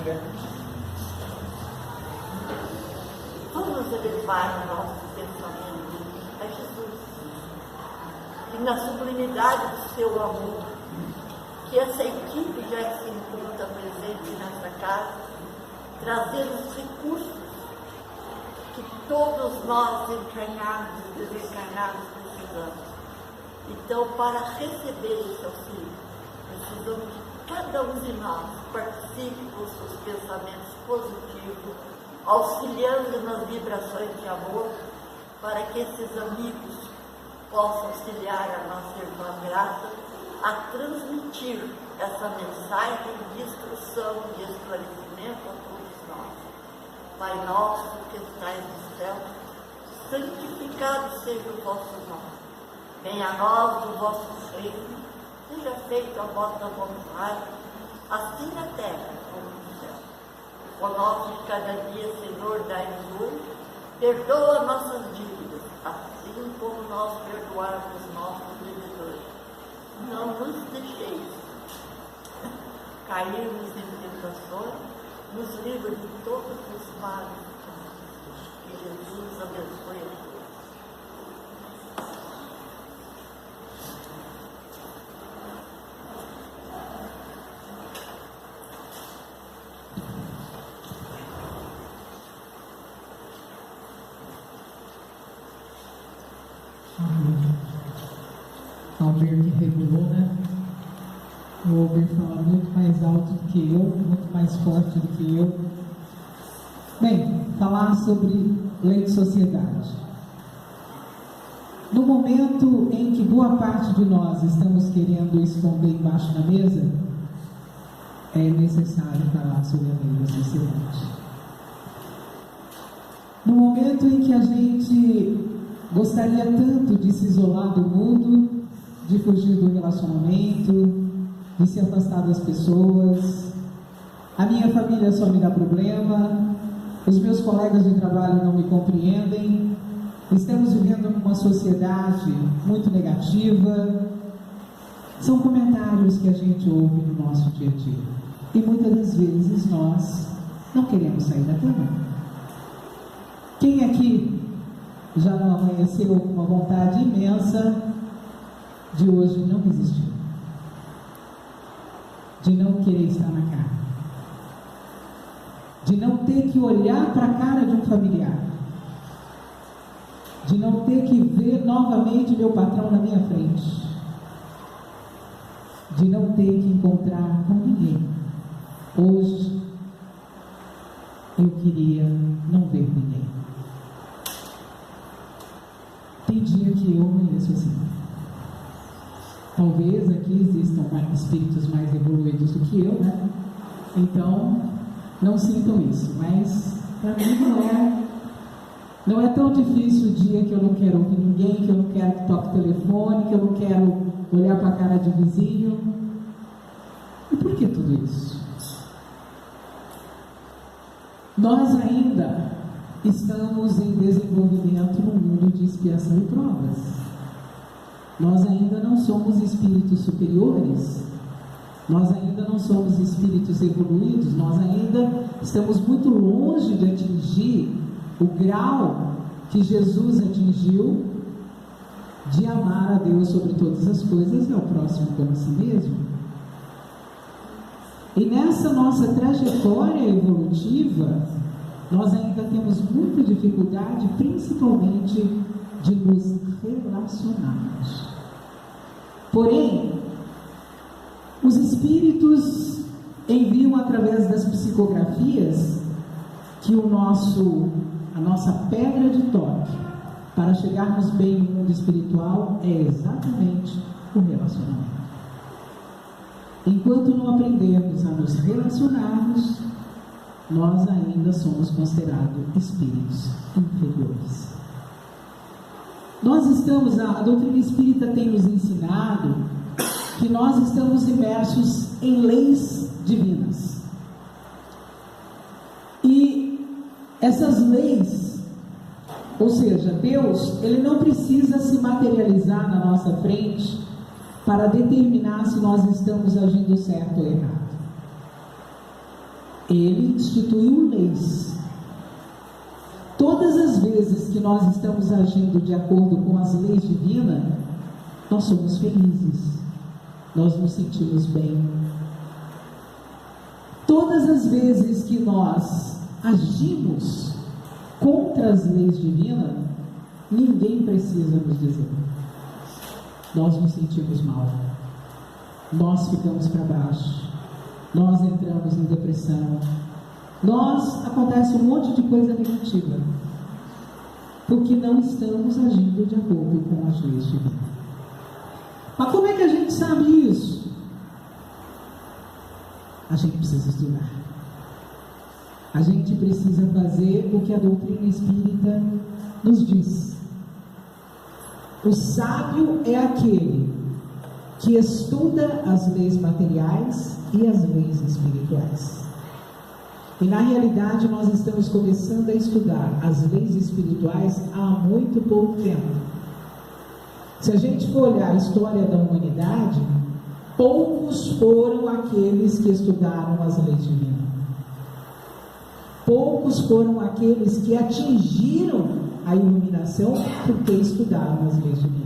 dia. Vamos elevar nossos pensamentos a Jesus. E na sublimidade do seu amor, que essa equipe já se encontra presente nessa casa, trazer os recursos que todos nós encarnados e desencarnados precisamos. Então, para receber esse auxílio, precisamos que cada um de nós participe com seus pensamentos positivos, auxiliando nas vibrações de amor, para que esses amigos possam auxiliar a nossa irmã Grata a transmitir essa mensagem de instrução, de esclarecimento a todos nós. Pai nosso que estais no céu, santificado seja o vosso nome. Venha a nós o vosso reino, seja feita a vossa vontade, assim na terra como no céu. O nosso de cada dia, Senhor, dai-nos hoje, perdoa nossas dívidas, assim como nós perdoamos nossos devedores. Não nos deixeis cairmos em tentações, nos livre de todos os males. Que Jesus abençoe a todos. Albert revelou, né? O Albert fala muito mais alto do que eu, muito mais forte do que eu. Bem, falar sobre lei de sociedade. No momento em que boa parte de nós estamos querendo esconder embaixo da mesa, é necessário falar sobre a lei da sociedade. No momento em que a gente gostaria tanto de se isolar do mundo, de fugir do relacionamento, de se afastar das pessoas, a minha família só me dá problema, os meus colegas de trabalho não me compreendem, estamos vivendo numa sociedade muito negativa. São comentários que a gente ouve no nosso dia a dia. E muitas das vezes nós não queremos sair da cama. Quem aqui já não amanheceu com uma vontade imensa de hoje não resistir, de não querer estar na cara, de não ter que olhar para a cara de um familiar, de não ter que ver novamente meu patrão na minha frente, de não ter que encontrar com ninguém. Hoje eu queria não ver ninguém. Tem dia que eu amanheço assim. Talvez aqui existam espíritos mais evoluídos do que eu, né? Então, não sintam isso. Mas, para mim, não é tão difícil o dia que eu não quero ouvir ninguém, que eu não quero que toque o telefone, que eu não quero olhar para a cara de vizinho. E por que tudo isso? Nós ainda estamos em desenvolvimento no mundo de expiação e provas. Nós ainda não somos espíritos superiores, nós ainda não somos espíritos evoluídos, nós ainda estamos muito longe de atingir o grau que Jesus atingiu de amar a Deus sobre todas as coisas e ao próximo como a si mesmo. E nessa nossa trajetória evolutiva, nós ainda temos muita dificuldade, principalmente de nos relacionarmos. Porém, os espíritos enviam através das psicografias que a nossa pedra de toque para chegarmos bem no mundo espiritual é exatamente o relacionamento. Enquanto não aprendemos a nos relacionarmos, nós ainda somos considerados espíritos inferiores. A doutrina espírita tem nos ensinado que nós estamos imersos em leis divinas. E essas leis, ou seja, Deus, Ele não precisa se materializar na nossa frente para determinar se nós estamos agindo certo ou errado. Ele instituiu leis. Todas as vezes que nós estamos agindo de acordo com as leis divinas, nós somos felizes, nós nos sentimos bem. Todas as vezes que nós agimos contra as leis divinas, ninguém precisa nos dizer. Nós nos sentimos mal, nós ficamos para baixo, nós entramos em depressão, acontece um monte de coisa negativa, porque não estamos agindo de acordo com as leis divinas. Mas como é que a gente sabe isso? A gente precisa estudar. A gente precisa fazer o que a doutrina espírita nos diz. O sábio é aquele que estuda as leis materiais e as leis espirituais. E na realidade nós estamos começando a estudar as leis espirituais há muito pouco tempo. Se a gente for olhar a história da humanidade, poucos foram aqueles que estudaram as leis divinas. Poucos foram aqueles que atingiram a iluminação porque estudaram as leis divinas.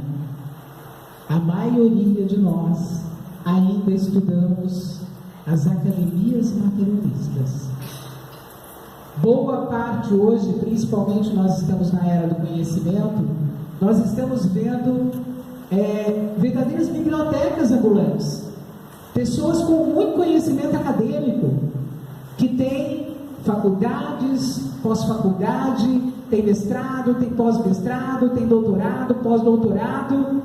A maioria de nós ainda estudamos as academias materialistas. Boa parte hoje, principalmente nós estamos na era do conhecimento, nós estamos vendo verdadeiras bibliotecas ambulantes. Pessoas com muito conhecimento acadêmico, que têm faculdades, pós-faculdade, tem mestrado, tem pós-mestrado, tem doutorado, pós-doutorado,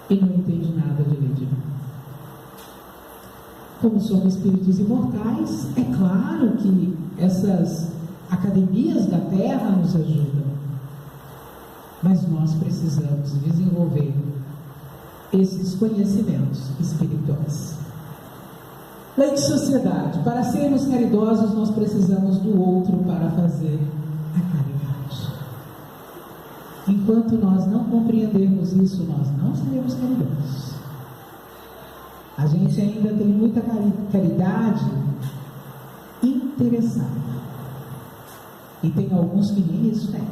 e não entende nada de lei divina. Como somos espíritos imortais, é claro que essas academias da Terra nos ajudam, mas nós precisamos desenvolver esses conhecimentos espirituais. Lei de sociedade. Para sermos caridosos, nós precisamos do outro para fazer a caridade. Enquanto nós não compreendermos isso, nós não seremos caridosos. A gente ainda tem muita caridade interessada. E tem alguns que nem isso têm.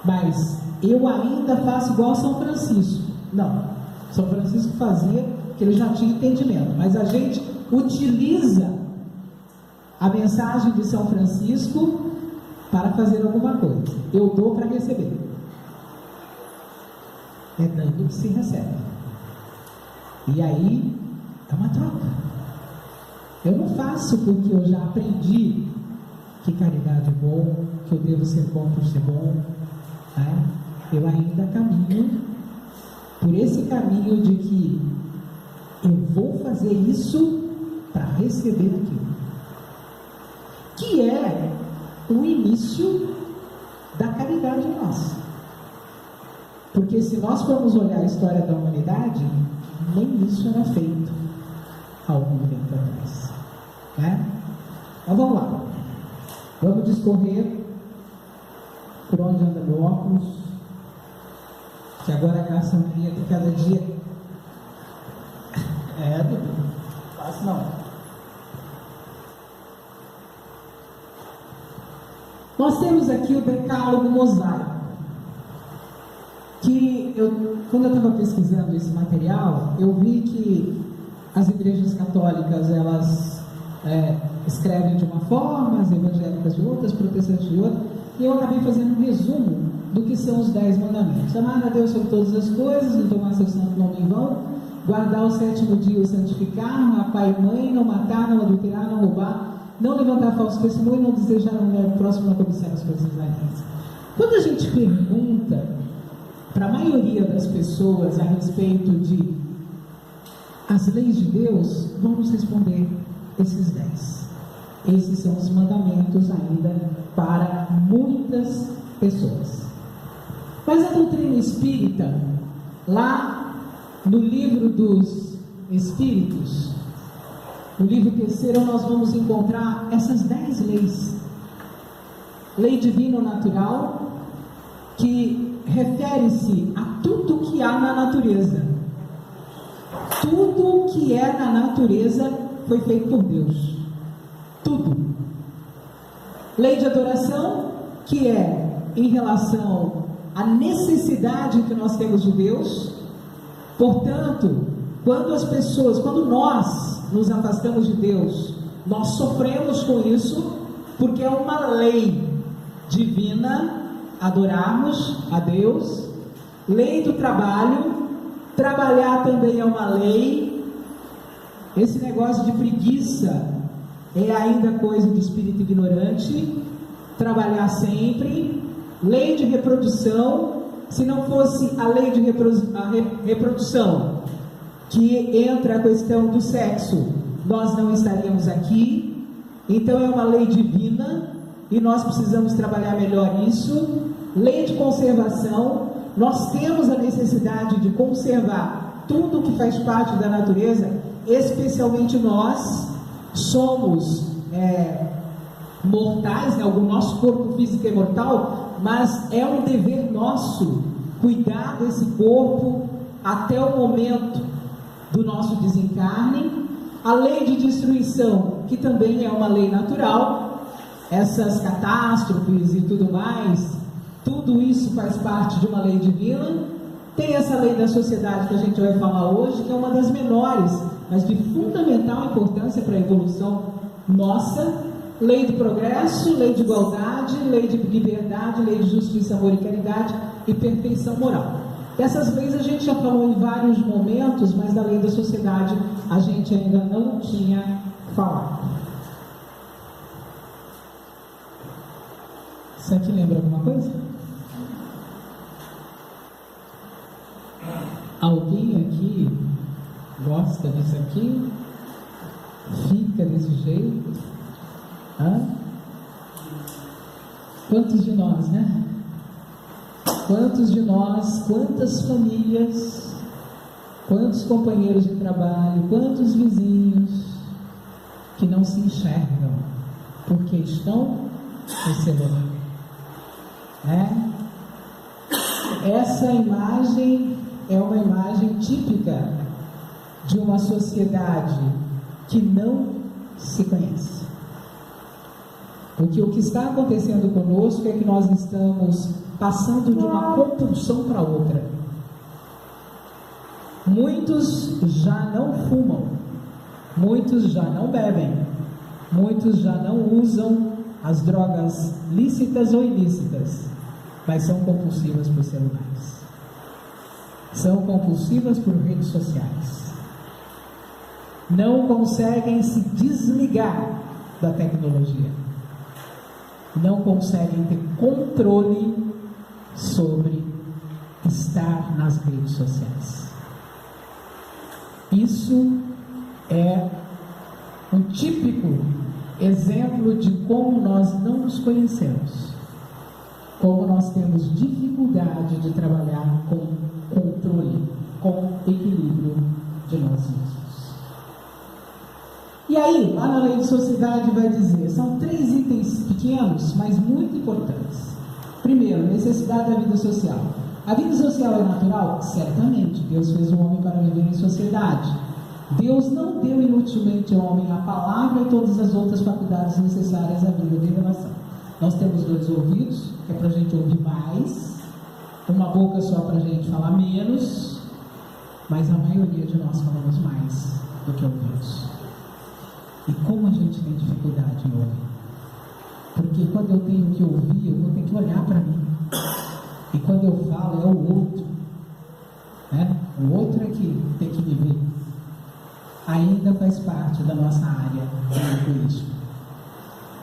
Mas eu ainda faço igual São Francisco. Não, São Francisco fazia, que ele já tinha entendimento. Mas a gente utiliza a mensagem de São Francisco para fazer alguma coisa. Eu dou para receber. É dando que se recebe. E aí, é uma troca. Eu não faço porque eu já aprendi que caridade é bom, que eu devo ser bom por ser bom. Né? Eu ainda caminho por esse caminho de que eu vou fazer isso para receber aquilo. Que é o início da caridade nossa. Porque se nós formos olhar a história da humanidade, nem isso era feito há algum tempo atrás. Né? Então vamos lá. Vamos discorrer por onde anda meu óculos, que agora a caçambinha de cada dia Dudu, fácil não. Nós temos aqui o decálogo mosaico, que quando eu estava pesquisando esse material, eu vi que as igrejas católicas, elas escrevem de uma forma, as evangélicas de outra, as protestantes de outra, e eu acabei fazendo um resumo do que são os 10 mandamentos. Amar a Deus sobre todas as coisas, não tomar seu santo nome em vão, guardar o 7º dia, o santificar, amar pai e mãe, não matar, não adulterar, não roubar, não levantar falso testemunho, não desejar a mulher próxima, não cobiçar as coisas alheias. Quando a gente pergunta para a maioria das pessoas a respeito de as leis de Deus, vamos responder esses 10. Esses são os mandamentos ainda para muitas pessoas. Mas a doutrina espírita, lá no livro dos Espíritos, no livro 3º, nós vamos encontrar essas 10 leis. Lei divina natural, que refere-se a tudo que há na natureza. Tudo que é na natureza foi feito por Deus. Tudo. Lei de adoração, que é em relação à necessidade que nós temos de Deus. Portanto, quando nós nos afastamos de Deus, nós sofremos com isso, porque é uma lei divina adorarmos a Deus. Lei do trabalho, trabalhar também é uma lei. Esse negócio de preguiça é ainda coisa de espírito ignorante. Trabalhar sempre. Lei de reprodução, se não fosse a lei de reprodução, que entra a questão do sexo, nós não estaríamos aqui. Então é uma lei divina e nós precisamos trabalhar melhor isso. Lei de conservação, nós temos a necessidade de conservar tudo que faz parte da natureza, especialmente nós somos mortais, né? O nosso corpo físico é mortal, mas é um dever nosso cuidar desse corpo até o momento do nosso desencarne. A lei de destruição, que também é uma lei natural, essas catástrofes e tudo mais, tudo isso faz parte de uma lei divina. Tem essa lei da sociedade que a gente vai falar hoje, que é uma das menores, mas de fundamental importância para a evolução nossa. Lei do progresso, lei de igualdade, lei de liberdade, lei de justiça, amor e caridade e perfeição moral. Dessas leis a gente já falou em vários momentos, mas da lei da sociedade a gente ainda não tinha falado. Isso aqui lembra alguma coisa? Alguém aqui gosta disso aqui? Fica desse jeito? Quantos de nós, né? Quantos de nós, quantas famílias, quantos companheiros de trabalho, quantos vizinhos que não se enxergam porque estão no celular, né? Essa imagem é uma imagem típica de uma sociedade que não se conhece. Porque o que está acontecendo conosco é que nós estamos passando de uma compulsão para outra. Muitos já não fumam, muitos já não bebem, muitos já não usam as drogas lícitas ou ilícitas, mas são compulsivas por celulares, são compulsivas por redes sociais, não conseguem se desligar da tecnologia, não conseguem ter controle sobre estar nas redes sociais. Isso é um típico exemplo de como nós não nos conhecemos, como nós temos dificuldade de trabalhar com controle, com equilíbrio de nós mesmos. E aí, lá na lei de sociedade vai dizer, são 3 itens pequenos, mas muito importantes. Primeiro, necessidade da vida social. A vida social é natural? Certamente. Deus fez o homem para viver em sociedade. Deus não deu inutilmente ao homem a palavra e todas as outras faculdades necessárias à vida de revelação. Nós temos 2 ouvidos, que é para a gente ouvir mais, uma boca só para a gente falar menos, mas a maioria de nós falamos mais do que ouvimos. E como a gente tem dificuldade em ouvir? Porque quando eu tenho que ouvir, eu vou ter que olhar para mim. E quando eu falo, é o outro. Né? O outro é que tem que me ver. Ainda faz parte da nossa área do egoísmo.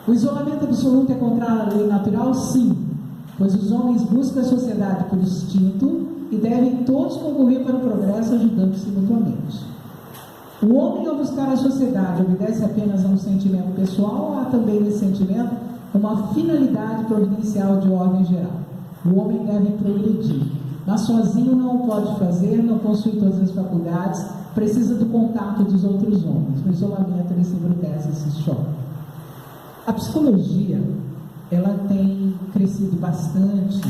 O isolamento absoluto é contrário à lei natural? Sim. Pois os homens buscam a sociedade por instinto e devem todos concorrer para o progresso, ajudando-se mutuamente. O homem, ao buscar a sociedade, obedece apenas a um sentimento pessoal ou há também nesse sentimento uma finalidade providencial de ordem geral? O homem deve progredir, mas sozinho não o pode fazer, não possui todas as faculdades, precisa do contato dos outros homens. No isolamento ele se embrutece e se choca. A psicologia, ela tem crescido bastante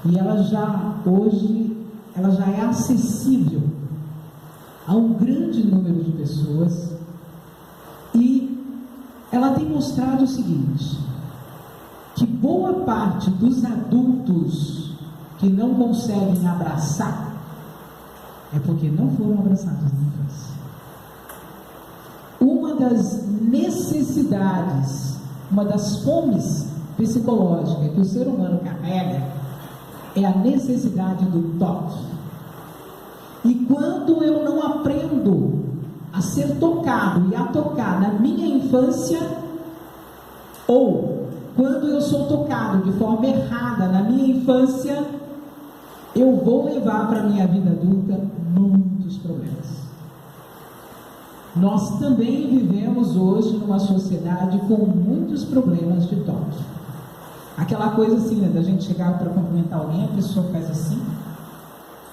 e hoje ela já é acessível a um grande número de pessoas ela tem mostrado o seguinte, que boa parte dos adultos que não conseguem abraçar é porque não foram abraçados na infância. Uma das necessidades, uma das fomes psicológicas que o ser humano carrega é a necessidade do toque. E quando eu não aprendo a ser tocado e a tocar na minha infância, ou quando eu sou tocado de forma errada na minha infância, eu vou levar para a minha vida adulta muitos problemas. Nós também vivemos hoje numa sociedade com muitos problemas de toque. Aquela coisa assim, né, da gente chegar para cumprimentar alguém, a pessoa faz assim,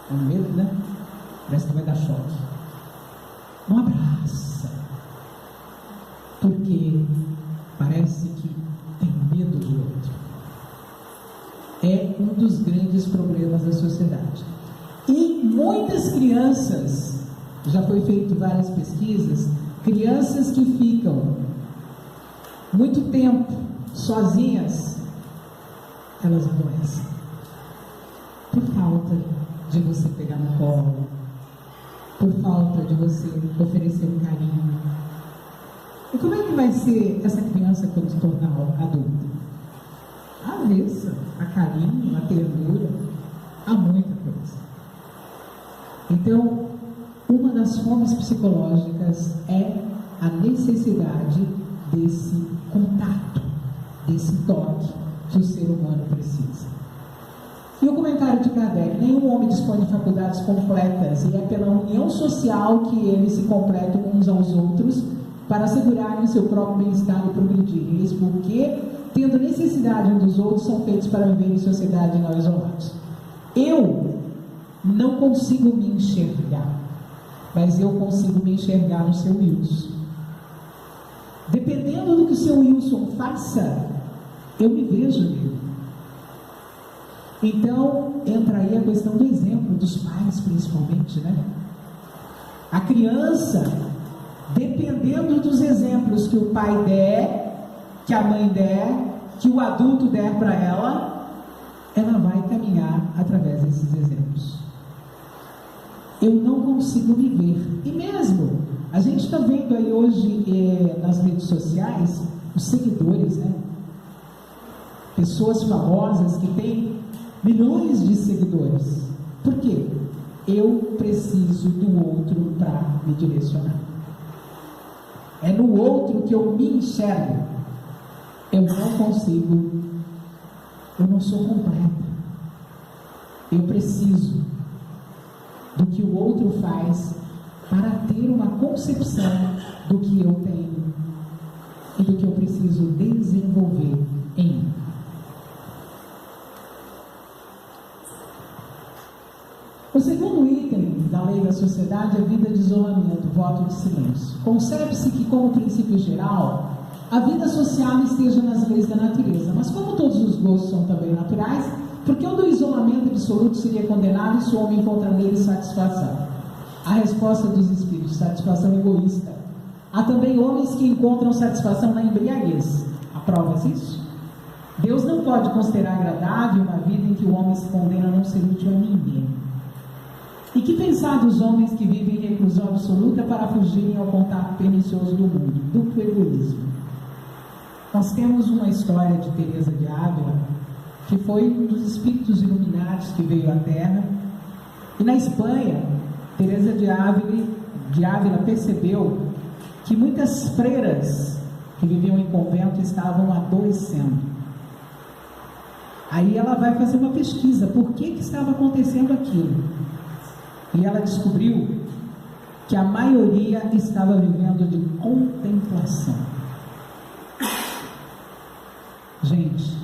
com medo, né? Parece que vai dar choque. Não abraça, porque parece que tem medo do outro. É um dos grandes problemas da sociedade. E muitas crianças, já foi feito várias pesquisas, crianças que ficam muito tempo sozinhas, elas adoecem por falta de você pegar no colo, por falta de você oferecer um carinho. E como é que vai ser essa criança quando se tornar adulta? A avessa, a carinho, a ternura, há muita coisa. Então, uma das fomes psicológicas é a necessidade desse contato, desse toque que o ser humano precisa. E o comentário de Kardec: nenhum homem dispõe de faculdades completas, e é pela união social que eles se completam uns aos outros para assegurarem o seu próprio bem-estar e progredirem. Eles, porque, tendo necessidade uns dos outros, são feitos para viver em sociedade e não isolados. Eu não consigo me enxergar, mas eu consigo me enxergar no seu Wilson. Dependendo do que o seu Wilson faça, eu me vejo nele. Então, entra aí a questão do exemplo, dos pais principalmente, né? A criança, dependendo dos exemplos que o pai der, que a mãe der, que o adulto der para ela vai caminhar através desses exemplos. Eu não consigo me ver. E mesmo, a gente está vendo aí hoje nas redes sociais, os seguidores, né? Pessoas famosas que têm milhões de seguidores. Por quê? Eu preciso do outro para me direcionar. É no outro que eu me enxergo. Eu não consigo, eu não sou completa. Eu preciso do que o outro faz para ter uma concepção do que eu tenho e do que eu preciso desenvolver em mim. O segundo item da lei da sociedade é a vida de isolamento, voto de silêncio. Concebe-se que, como princípio geral, a vida social esteja nas leis da natureza, mas como todos os gostos são também naturais, por que o do isolamento absoluto seria condenado se o homem encontra nele satisfação? A resposta dos espíritos: satisfação egoísta. Há também homens que encontram satisfação na embriaguez. Aprovas isso? Deus não pode considerar agradável uma vida em que o homem se condena a não ser útil a ninguém. E que pensar dos homens que vivem em reclusão absoluta para fugirem ao contato pernicioso do mundo? Duplo egoísmo. Nós temos uma história de Teresa de Ávila, que foi um dos espíritos iluminados que veio à Terra. E na Espanha, Teresa de Ávila percebeu que muitas freiras que viviam em convento estavam adoecendo. Aí ela vai fazer uma pesquisa, por que estava acontecendo aquilo? E ela descobriu que a maioria estava vivendo de contemplação. Gente,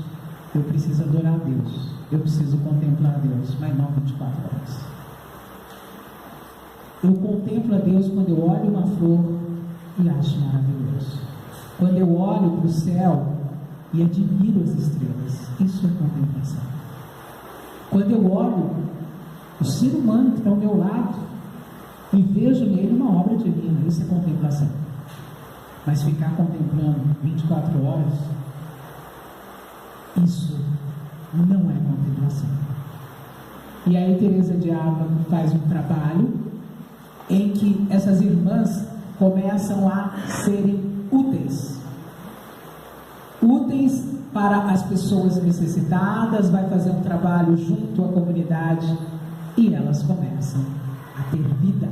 eu preciso adorar a Deus, eu preciso contemplar a Deus, mas não 24 horas. Eu contemplo a Deus quando eu olho uma flor e acho maravilhoso. Quando eu olho para o céu e admiro as estrelas, isso é contemplação. Quando eu olho o ser humano que está ao meu lado e vejo nele uma obra divina, isso é contemplação. Mas ficar contemplando 24 horas, isso não é contemplação. E aí Teresa de Ávila faz um trabalho em que essas irmãs começam a serem úteis para as pessoas necessitadas, vai fazer um trabalho junto à comunidade e elas começam a ter vida.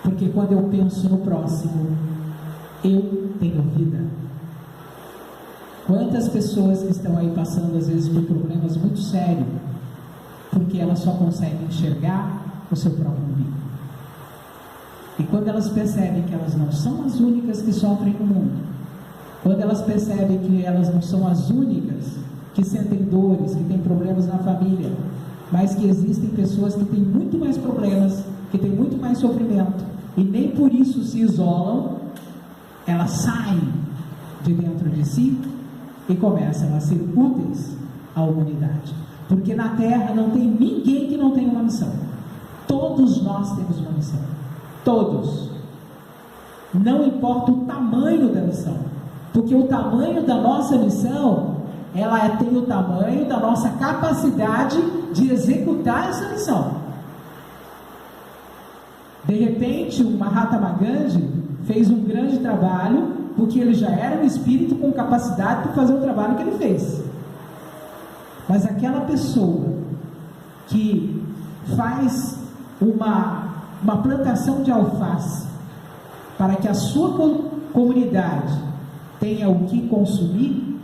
Porque quando eu penso no próximo, eu tenho vida. Quantas pessoas que estão aí passando às vezes por problemas muito sérios, porque elas só conseguem enxergar o seu próprio umbigo. E quando elas percebem que elas não são as únicas que sofrem no mundo, quando elas percebem que elas não são as únicas que sentem dores, que têm problemas na família, mas que existem pessoas que têm muito mais problemas, que têm muito mais sofrimento, e nem por isso se isolam, elas saem de dentro de si e começam a ser úteis à humanidade. Porque na Terra não tem ninguém que não tenha uma missão. Todos nós temos uma missão. Todos. Não importa o tamanho da missão. Porque o tamanho da nossa missão, ela tem o tamanho da nossa capacidade de executar essa missão. De repente, o Mahatma Gandhi fez um grande trabalho, porque ele já era um espírito com capacidade para fazer o trabalho que ele fez. Mas aquela pessoa que faz uma plantação de alface para que a sua comunidade tenha o que consumir,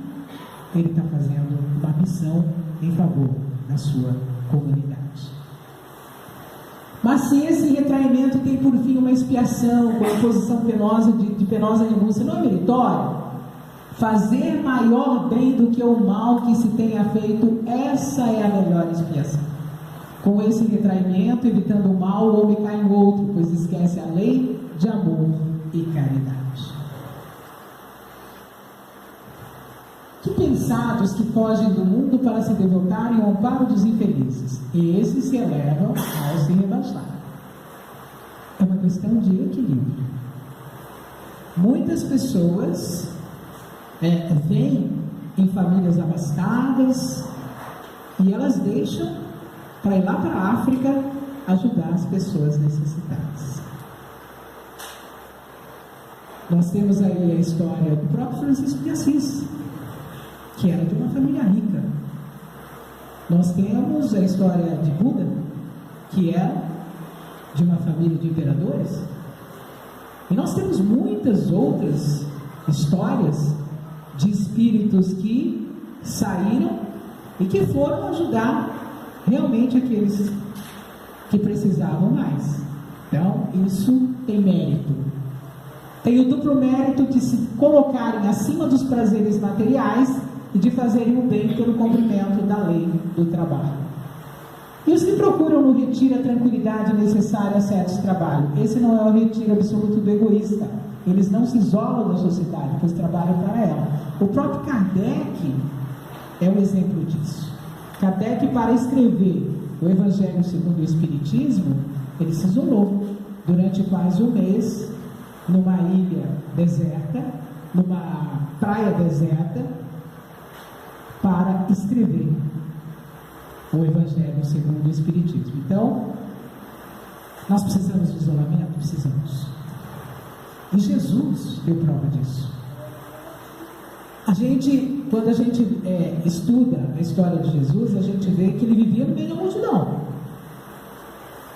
ele está fazendo uma missão em favor da sua comunidade. Mas se esse retraimento tem por fim uma expiação, com a posição penosa de penosa renúncia, não é meritório? Fazer maior bem do que o mal que se tenha feito, essa é a melhor expiação. Com esse retraimento, evitando o mal, o homem cai em outro, pois esquece a lei de amor e caridade. Que pensados que fogem do mundo para se devotarem ao amparo dos infelizes, esses se elevam ao se rebaixar. É uma questão de equilíbrio. Muitas pessoas vêm em famílias abastadas e elas deixam para ir lá para a África ajudar as pessoas necessitadas. Nós temos aí a história do próprio Francisco de Assis, que era de uma família rica. Nós temos a história de Buda, que era de uma família de imperadores. E nós temos muitas outras histórias de espíritos que saíram e que foram ajudar realmente aqueles que precisavam mais. Então, isso tem mérito. Tem o duplo mérito de se colocarem acima dos prazeres materiais e de fazerem o bem pelo cumprimento da lei do trabalho. E os que procuram no retiro a tranquilidade necessária a certos trabalhos, esse não é o retiro absoluto do egoísta. Eles não se isolam da sociedade, pois trabalham para ela. O próprio Kardec é um exemplo disso. Kardec, para escrever o Evangelho segundo o Espiritismo, ele se isolou durante quase um mês numa ilha deserta, numa praia deserta, para escrever o Evangelho segundo o Espiritismo. Então, nós precisamos de isolamento? Precisamos. E Jesus deu prova disso. Quando a gente estuda a história de Jesus, a gente vê que ele vivia no meio da multidão.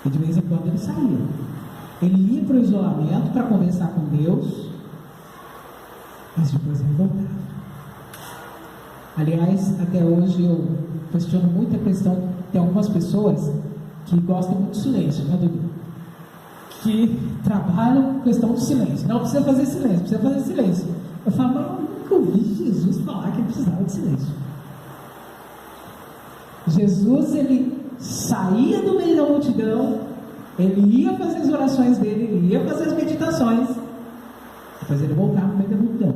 E de vez em quando ele saía. Ele ia para o isolamento para conversar com Deus, mas depois ele voltava. Aliás, até hoje eu questiono muito a questão. Tem algumas pessoas que gostam muito de silêncio, né, Dudu? Que trabalham com questão de silêncio. Não precisa fazer silêncio, precisa fazer silêncio. Eu falo, mas eu nunca ouvi Jesus falar que ele precisava de silêncio. Jesus, ele saía do meio da multidão, ele ia fazer as orações dele, ele ia fazer as meditações, depois ele voltava no meio da multidão.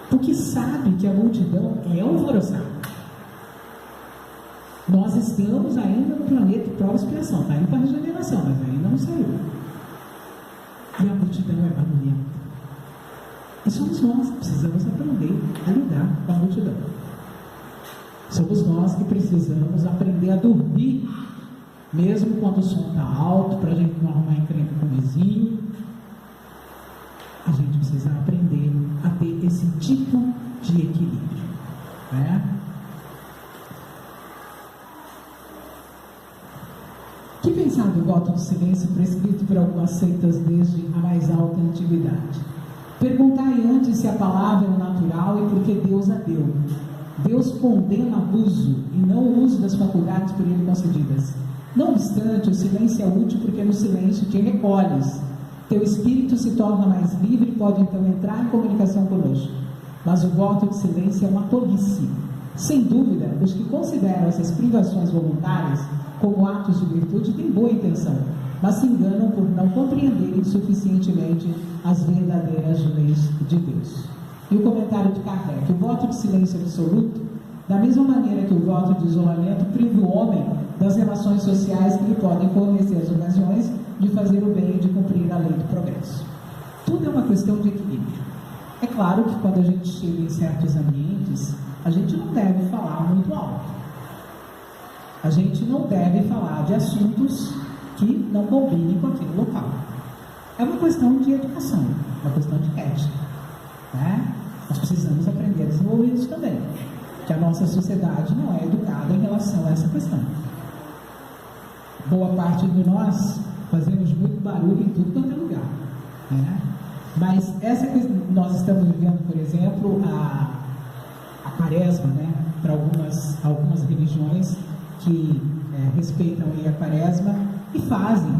Porque sabe que a multidão é alvoroçada. Nós estamos ainda no planeta prova expiação, está indo para a regeneração, mas ainda não saiu. e a multidão é barulhenta. E somos nós que precisamos aprender a lidar com a multidão. Somos nós que precisamos aprender a dormir, mesmo quando o som está alto, para a gente não arrumar encrenca com o vizinho. A gente precisa aprender a ter esse tipo de equilíbrio, né? Que pensar do voto de silêncio prescrito por algumas seitas desde a mais alta antiguidade? Perguntai antes se a palavra é natural e por que Deus a deu. Deus condena abuso e não o uso das faculdades por ele concedidas. Não obstante, o silêncio é útil porque no silêncio te recolhes. Teu espírito se torna mais livre e pode então entrar em comunicação conosco. Mas o voto de silêncio é uma tolice. Sem dúvida, os que consideram essas privações voluntárias como atos de virtude têm boa intenção, mas se enganam por não compreenderem suficientemente as verdadeiras leis de Deus. E o comentário de Kardec: o voto de silêncio absoluto, da mesma maneira que o voto de isolamento, priva o homem das relações sociais que lhe podem fornecer as ocasiões de fazer o bem e de cumprir a lei do progresso. Tudo é uma questão de equilíbrio. É claro que quando a gente chega em certos ambientes, a gente não deve falar muito alto. A gente não deve falar de assuntos que não combinem com aquele local. É uma questão de educação, uma questão de ética, né? Nós precisamos aprender a desenvolver isso também, que a nossa sociedade não é educada em relação a essa questão. Boa parte de nós fazemos muito barulho em tudo quanto é lugar, né? Mas essa questão, nós estamos vivendo, por exemplo, a quaresma, né? Para algumas religiões que respeitam aí a quaresma e fazem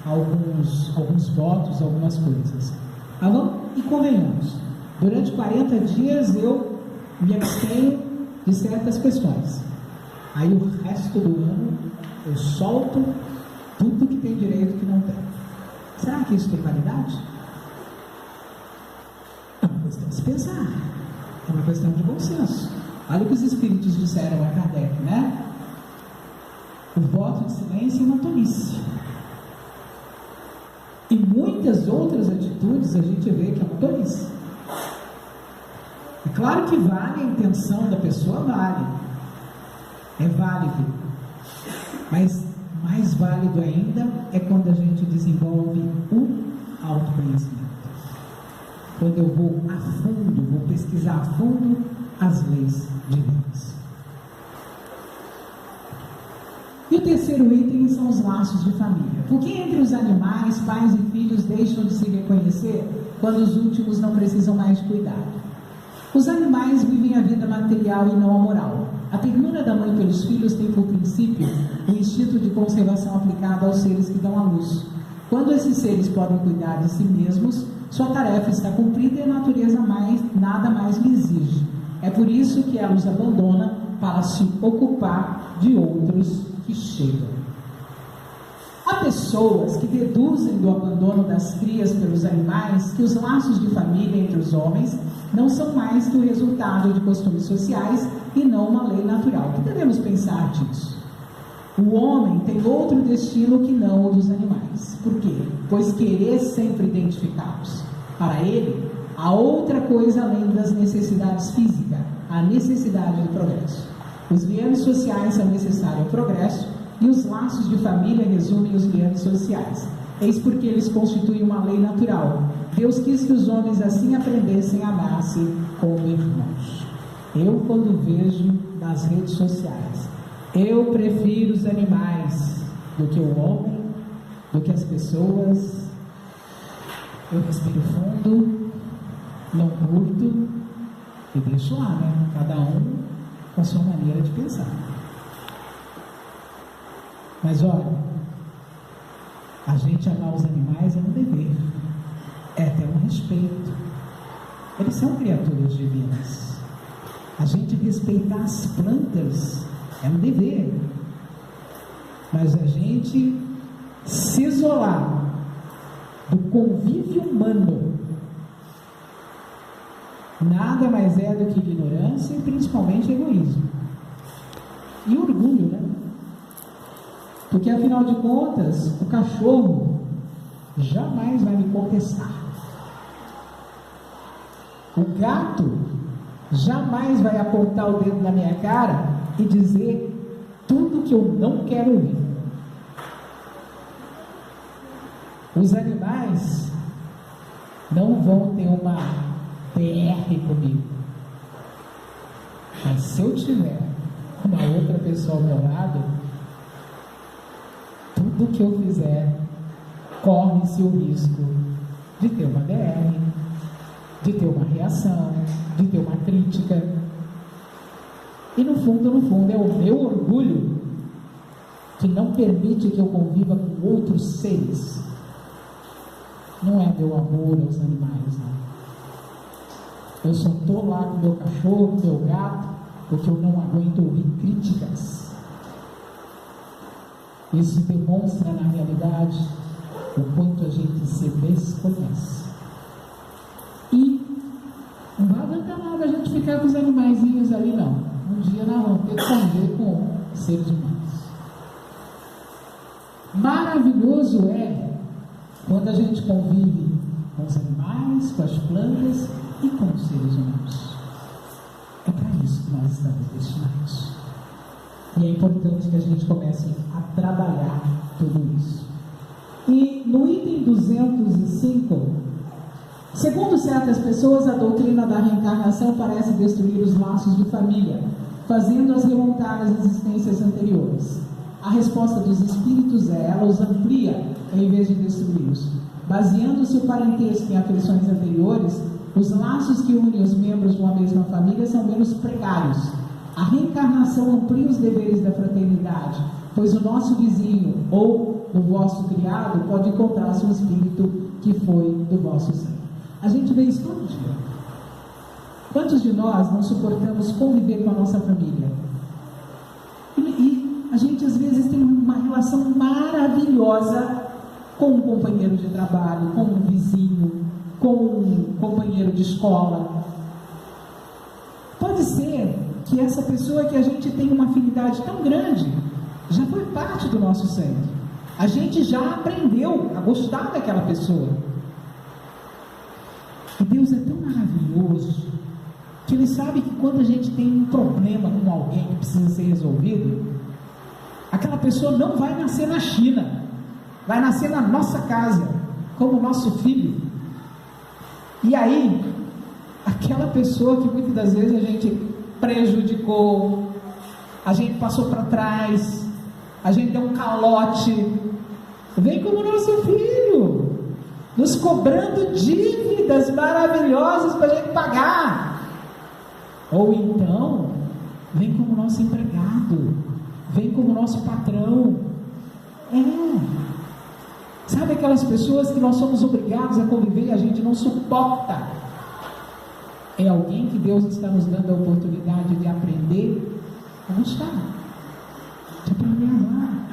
alguns votos, algumas coisas. E convenhamos, durante 40 dias eu me abstenho de certas questões. Aí o resto do ano eu solto tudo que tem direito que não tem. Será que isso tem validade? É uma questão de se pensar. É uma questão de bom senso. Olha o que os espíritos disseram a Kardec, né? O voto de silêncio é uma tolice. E muitas outras atitudes a gente vê que é uma tolice. É claro que vale a intenção da pessoa, vale. É válido. Mas mais válido ainda é quando a gente desenvolve o autoconhecimento. Quando eu vou a fundo, vou pesquisar a fundo as leis de Deus. E o terceiro item são os laços de família. Por que entre os animais, pais e filhos deixam de se reconhecer quando os últimos não precisam mais de cuidado? Os animais vivem a vida material e não a moral. A ternura da mãe pelos filhos tem por princípio o instinto de conservação aplicado aos seres que dão à luz. Quando esses seres podem cuidar de si mesmos, sua tarefa está cumprida e a natureza nada mais lhe exige. É por isso que ela os abandona para se ocupar de outros que chegam. Há pessoas que deduzem do abandono das crias pelos animais que os laços de família entre os homens não são mais que o resultado de costumes sociais e não uma lei natural. O que devemos pensar disso? O homem tem outro destino que não o dos animais. Por quê? Pois querer sempre identificá-los. Para ele, há outra coisa além das necessidades físicas, a necessidade do progresso. Os liames sociais são necessários ao progresso e os laços de família resumem os liames sociais. Eis porque eles constituem uma lei natural. Deus quis que os homens assim aprendessem a amar-se como irmãos. Eu, quando vejo nas redes sociais, eu prefiro os animais do que o homem, do que as pessoas. Eu respiro fundo, não curto e deixo lá, né? Cada um com a sua maneira de pensar. Mas olha, a gente amar os animais é um dever, é até um respeito. Eles são criaturas divinas. A gente respeitar as plantas é um dever. Mas a gente se isolar do convívio humano nada mais é do que ignorância e principalmente egoísmo. E orgulho, né? Porque afinal de contas, o cachorro, jamais vai me contestar. O gato jamais vai apontar o dedo na minha cara e dizer tudo que eu não quero ouvir. Os animais não vão ter uma PR comigo. Mas se eu tiver uma outra pessoa ao meu lado, tudo que eu fizer corre-se o risco de ter uma DR, de ter uma reação, de ter uma crítica. E no fundo, é o meu orgulho que não permite que eu conviva com outros seres. Não é meu amor aos animais, não. Eu só estou lá com meu cachorro, com meu gato, porque eu não aguento ouvir críticas. Isso demonstra na realidade o quanto a gente se desconhece. E não vai adiantar nada a gente ficar com os animaizinhos ali, não. Um dia nós vamos ter que conviver com seres humanos. Maravilhoso é quando a gente convive com os animais, com as plantas e com os seres humanos. É para isso que nós estamos destinados. E é importante que a gente comece a trabalhar tudo isso. E no item 205, segundo certas pessoas, a doutrina da reencarnação parece destruir os laços de família, fazendo-as remontar às existências anteriores. A resposta dos espíritos é: ela os amplia em vez de destruí-los. Baseando-se o parentesco em afeições anteriores, os laços que unem os membros de uma mesma família são menos precários. A reencarnação amplia os deveres da fraternidade, pois o nosso vizinho ou o vosso criado pode encontrar-se um espírito que foi do vosso sangue. A gente vê isso todo dia. Quantos de nós não suportamos conviver com a nossa família? E a gente às vezes tem uma relação maravilhosa com um companheiro de trabalho, com um vizinho, com um companheiro de escola. Pode ser que essa pessoa que a gente tem uma afinidade tão grande já foi parte do nosso sangue. A gente já aprendeu a gostar daquela pessoa. E Deus é tão maravilhoso que Ele sabe que quando a gente tem um problema com alguém que precisa ser resolvido, aquela pessoa não vai nascer na China, vai nascer na nossa casa, como nosso filho. E aí, aquela pessoa que muitas das vezes a gente prejudicou, a gente passou para trás, a gente deu um calote, vem como nosso filho, nos cobrando dívidas maravilhosas para a gente pagar. Ou então, vem como nosso empregado, vem como nosso patrão. Sabe aquelas pessoas que nós somos obrigados a conviver e a gente não suporta? É alguém que Deus está nos dando a oportunidade de aprender a gostar, de aprender a amar,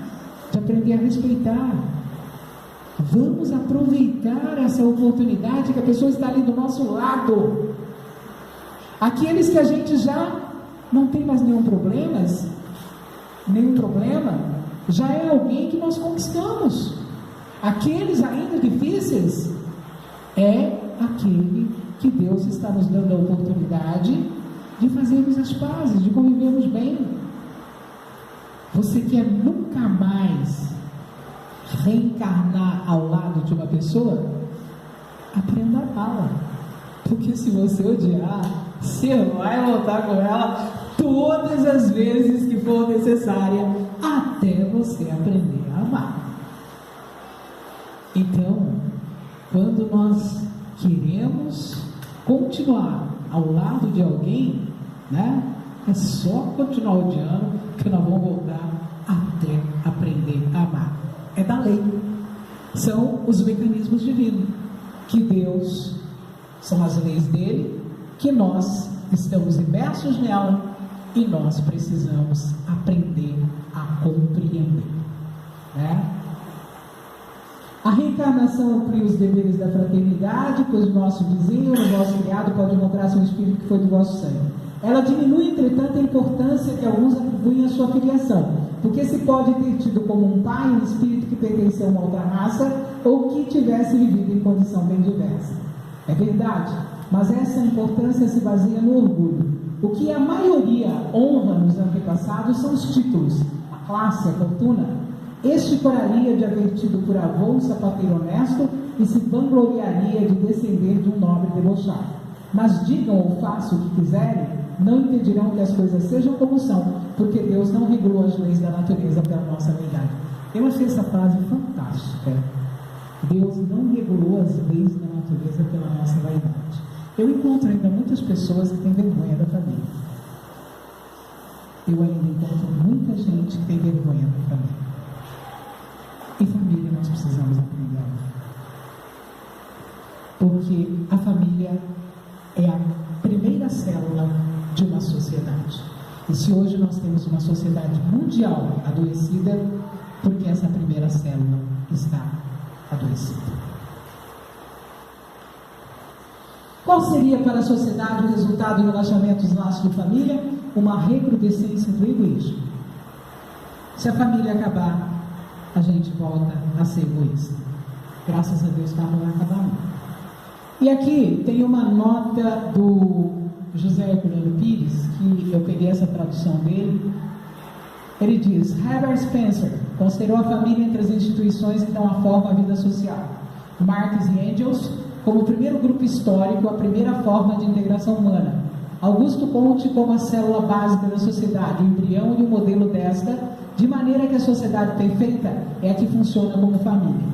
de aprender a respeitar. Vamos aproveitar essa oportunidade que a pessoa está ali do nosso lado. Aqueles que a gente já não tem mais nenhum problema, já é alguém que nós conquistamos. Aqueles ainda difíceis, é aquele que Deus está nos dando a oportunidade de fazermos as pazes, de convivermos bem. Você quer nunca mais reencarnar ao lado de uma pessoa? Aprenda a amá-la, porque se você odiar, você vai voltar com ela todas as vezes que for necessária, até você aprender a amar. Então, quando nós queremos continuar ao lado de alguém, né, é só continuar odiando que nós vamos voltar até aprender a amar. É da lei. São os mecanismos divinos que Deus, são as leis dele, que nós estamos imersos nela e nós precisamos aprender a compreender, né? A reencarnação amplia os deveres da fraternidade, pois o nosso vizinho, o nosso criado pode encontrar-se um espírito que foi do vosso sangue. Ela diminui, entretanto, a importância que alguns atribuem à sua filiação, porque se pode ter tido como um pai um espírito que pertence a uma outra raça, ou que tivesse vivido em condição bem diversa. É verdade, mas essa importância se baseia no orgulho. O que a maioria honra nos antepassados são os títulos, a classe, a fortuna. Este coraria de haver tido por avô um sapateiro honesto e se vangloriaria de descender de um nobre debochado. Mas digam ou façam o que quiserem, não impedirão que as coisas sejam como são, porque Deus não regulou as leis da natureza pela nossa vaidade. Eu achei essa frase fantástica. Deus não regulou as leis da natureza pela nossa vaidade. Eu encontro ainda muitas pessoas que têm vergonha da família. Eu ainda encontro muita gente que tem vergonha da família. E família nós precisamos aprender. Porque a família é a primeira célula de uma sociedade. E se hoje nós temos uma sociedade mundial adoecida, porque essa primeira célula está adoecida. Qual seria para a sociedade o resultado do relaxamento dos laços de família? Uma recrudescência do egoísmo. Se a família acabar, a gente volta a ser egoísta. Graças a Deus, não vai acabar não. E aqui tem uma nota do José Herculano Pires, que eu peguei essa tradução dele. Ele diz: Herbert Spencer considerou a família entre as instituições que dão a forma à vida social. Marx e Engels como o primeiro grupo histórico, a primeira forma de integração humana. Augusto Comte como a célula básica da sociedade, o embrião e o modelo desta, de maneira que a sociedade perfeita é a que funciona como família.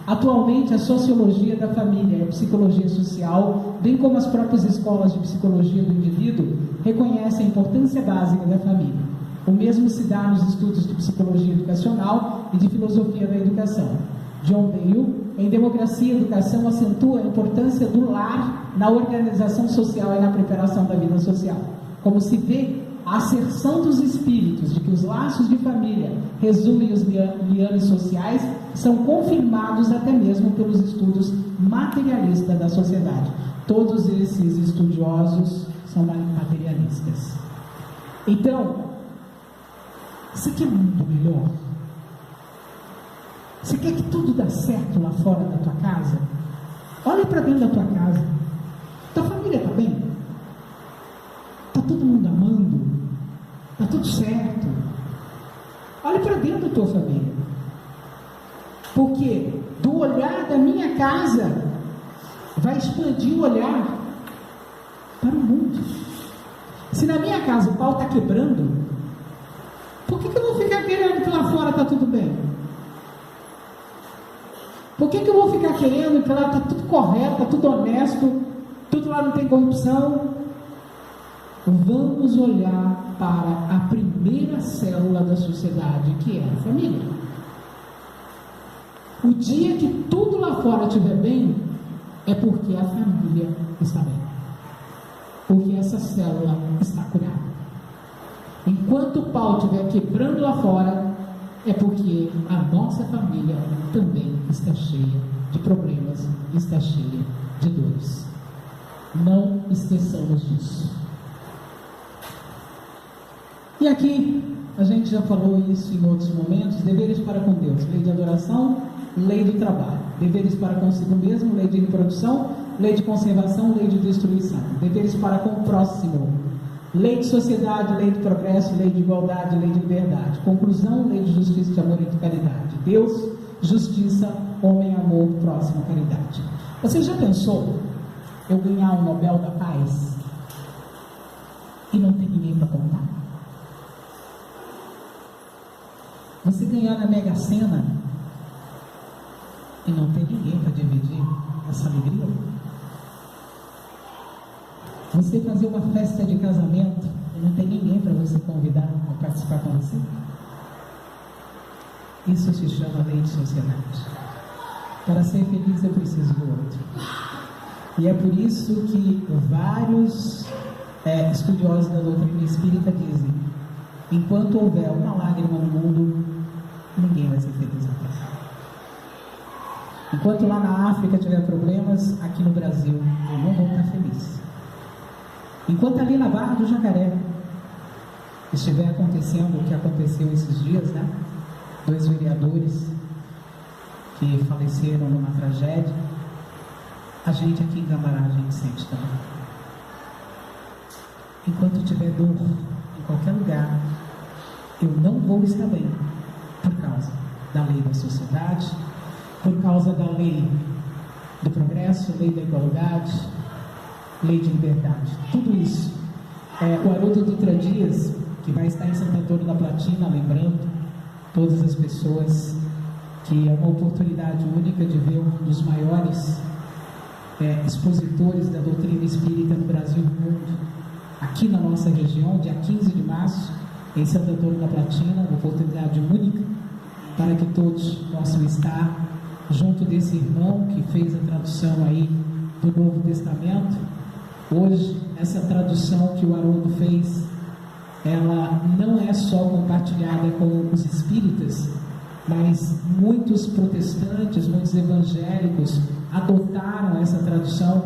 Atualmente, a sociologia da família e a psicologia social, bem como as próprias escolas de psicologia do indivíduo, reconhecem a importância básica da família. O mesmo se dá nos estudos de psicologia educacional e de filosofia da educação. John Dale, em Democracia e Educação, acentua a importância do lar na organização social e na preparação da vida social. Como se vê, a asserção dos espíritos de que os laços de família resumem os liames sociais são confirmados até mesmo pelos estudos materialistas da sociedade. Todos esses estudiosos são materialistas. Então, você quer muito melhor? Você quer que tudo dê certo lá fora da tua casa? Olha para dentro da tua casa. Tua família está bem? Está todo mundo amando? Está tudo certo? Olha para dentro da tua família. Porque do olhar da minha casa vai expandir o olhar para o mundo. Se na minha casa o pau está quebrando, por que eu vou ficar querendo que lá fora está tudo bem? Por que eu vou ficar querendo que lá está tudo correto, está tudo honesto, tudo lá não tem corrupção? Vamos olhar para a primeira célula da sociedade, que é a família. O dia que tudo lá fora estiver bem, é porque a família está bem. Porque essa célula está curada. Enquanto o pau estiver quebrando lá fora, é porque a nossa família também está cheia de problemas, está cheia de dores. Não esqueçamos disso. E aqui, a gente já falou isso em outros momentos: deveres para com Deus, lei de adoração, lei do trabalho. Deveres para consigo mesmo, lei de reprodução, lei de conservação, lei de destruição. Deveres para com o próximo, lei de sociedade, lei de progresso, lei de igualdade, lei de liberdade. Conclusão, lei de justiça, de amor e de caridade. Deus, justiça, homem, amor, próximo, caridade. Você já pensou eu ganhar o Nobel da Paz e não ter ninguém para contar? Você ganhar na Mega Sena e não ter ninguém para dividir essa alegria? Você fazer uma festa de casamento e não tem ninguém para você convidar para participar com você? Isso se chama lei de sociedade. Para ser feliz eu preciso do outro. E é por isso que vários estudiosos da doutrina espírita dizem: enquanto houver uma lágrima no mundo, ninguém vai ser feliz aqui. Enquanto lá na África tiver problemas, aqui no Brasil eu não vou estar feliz. Enquanto ali na Barra do Jacaré estiver acontecendo o que aconteceu esses dias, né? 2 vereadores que faleceram numa tragédia, a gente aqui em Gamará, a gente sente também. Enquanto tiver dor em qualquer lugar, eu não vou estar bem, por causa da lei da sociedade, por causa da lei do progresso, lei da igualdade, lei de liberdade, tudo isso. O Haroldo Dutra Dias, que vai estar em Santo Antônio da Platina, lembrando todas as pessoas que é uma oportunidade única de ver um dos maiores expositores da doutrina espírita no Brasil e no mundo, aqui na nossa região, dia 15 de março, em Santo Antônio da Platina, uma oportunidade única para que todos possam estar junto desse irmão que fez a tradução aí do Novo Testamento. Hoje, essa tradução que o Haroldo fez, ela não é só compartilhada com os espíritas, mas muitos protestantes, muitos evangélicos adotaram essa tradução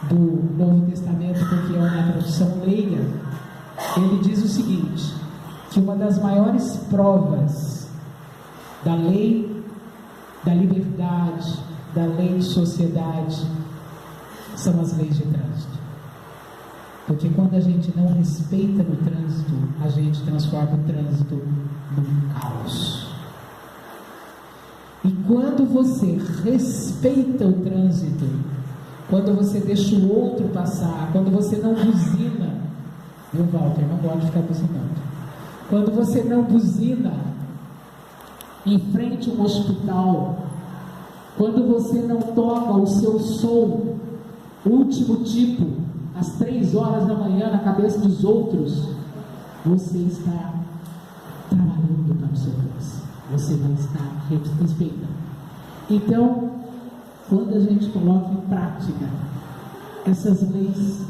do Novo Testamento porque é uma tradução leiga. Ele diz o seguinte, que uma das maiores provas da lei da liberdade, da lei de sociedade, são as leis de trânsito. Porque quando a gente não respeita no trânsito, a gente transforma o trânsito num caos. E quando você respeita o trânsito, quando você deixa o outro passar, quando você não buzina, viu, Walter? Não pode ficar buzinando. Quando você não buzina em frente a um hospital, quando você não toca o seu som, último tipo, às 3 horas da manhã na cabeça dos outros, você está trabalhando para o seu Deus. Você não está respeitando. Então, quando a gente coloca em prática essas leis,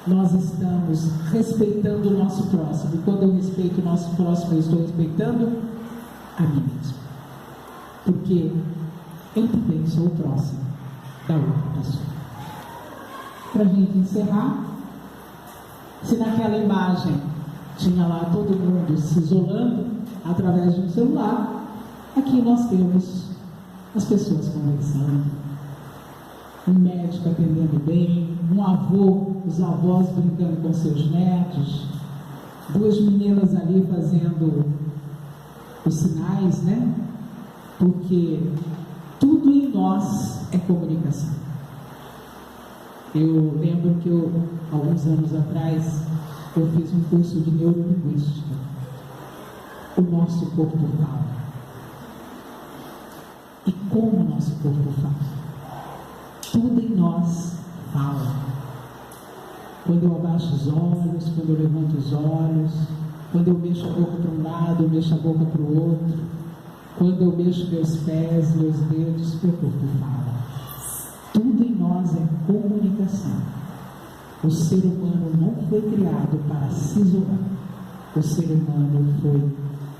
nós estamos respeitando o nosso próximo. E quando eu respeito o nosso próximo, eu estou respeitando a mim mesmo. Porque eu também sou o próximo da outra pessoa. Para a gente encerrar, se naquela imagem tinha lá todo mundo se isolando através de um celular, aqui nós temos as pessoas conversando, um médico atendendo bem, um avô, os avós brincando com seus netos, 2 meninas ali fazendo os sinais, né? Porque tudo em nós é comunicação. Eu lembro que alguns anos atrás, eu fiz um curso de neurolinguística. O nosso corpo fala. E como o nosso corpo fala? Tudo em nós fala. Quando eu abaixo os olhos, quando eu levanto os olhos, quando eu mexo a boca para um lado, eu mexo a boca para o outro, quando eu mexo meus pés, meus dedos, meu corpo fala. Tudo em nós é comunicação. O ser humano não foi criado para se isolar. O ser humano foi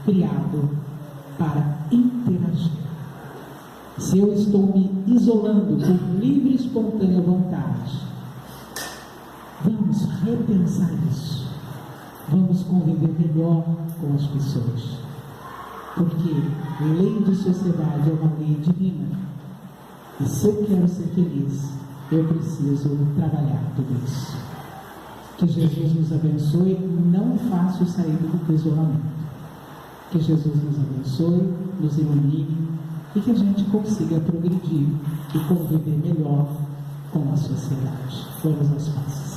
criado para interagir. Se eu estou me isolando por livre e espontânea vontade, vamos repensar isso. Vamos conviver melhor com as pessoas. Porque lei de sociedade é uma lei divina. E se eu quero ser feliz, eu preciso trabalhar tudo isso. Que Jesus nos abençoe, não é fácil sair do isolamento. Que Jesus nos abençoe, nos ilumine e que a gente consiga progredir e conviver melhor com a sociedade. Vamos às passes.